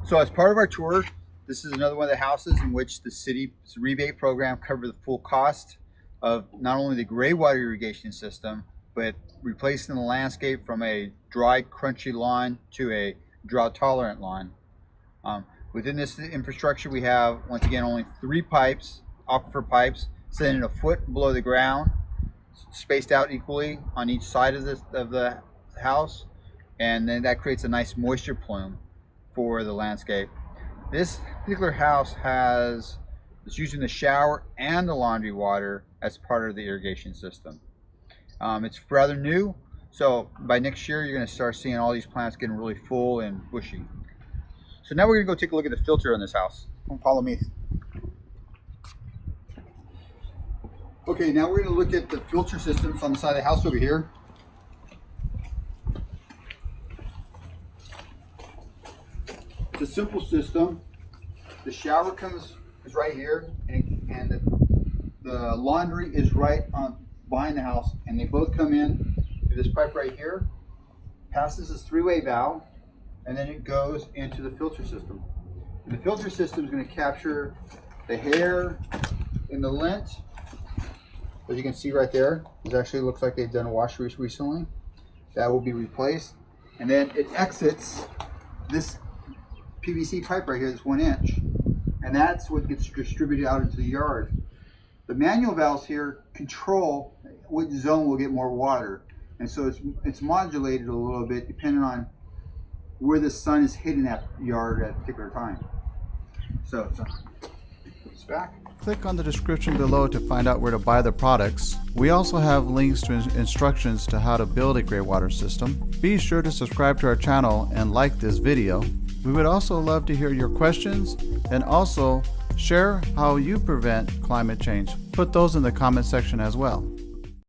So as part of our tour, this is another one of the houses in which the city's rebate program covered the full cost of not only the greywater irrigation system, but replacing the landscape from a dry, crunchy lawn to a drought-tolerant lawn. Within this infrastructure, we have, once again, only 3 pipes, aquifer pipes, sitting a foot below the ground, spaced out equally on each side of the house, and then that creates a nice moisture plume for the landscape. This particular house is using the shower and the laundry water as part of the irrigation system. It's rather new, so by next year you're going to start seeing all these plants getting really full and bushy. So now we're going to go take a look at the filter on this house. Come follow me. Okay, now we're going to look at the filter systems on the side of the house over here. It's a simple system. The shower is right here, and the laundry is right on behind the house, and they both come in through this pipe right here, passes this 3-way valve, and then it goes into the filter system. And the filter system is going to capture the hair and the lint. As you can see right there, it actually looks like they've done a wash recently. That will be replaced, and then it exits this PVC pipe right here that's 1 inch, and that's what gets distributed out into the yard. The manual valves here control which zone will get more water, and so it's modulated a little bit depending on where the sun is hitting that yard at a particular time. So put this back. Click on the description below to find out where to buy the products. We also have links to instructions to how to build a greywater system. Be sure to subscribe to our channel and like this video. We would also love to hear your questions, and also share how you prevent climate change. Put those in the comment section as well.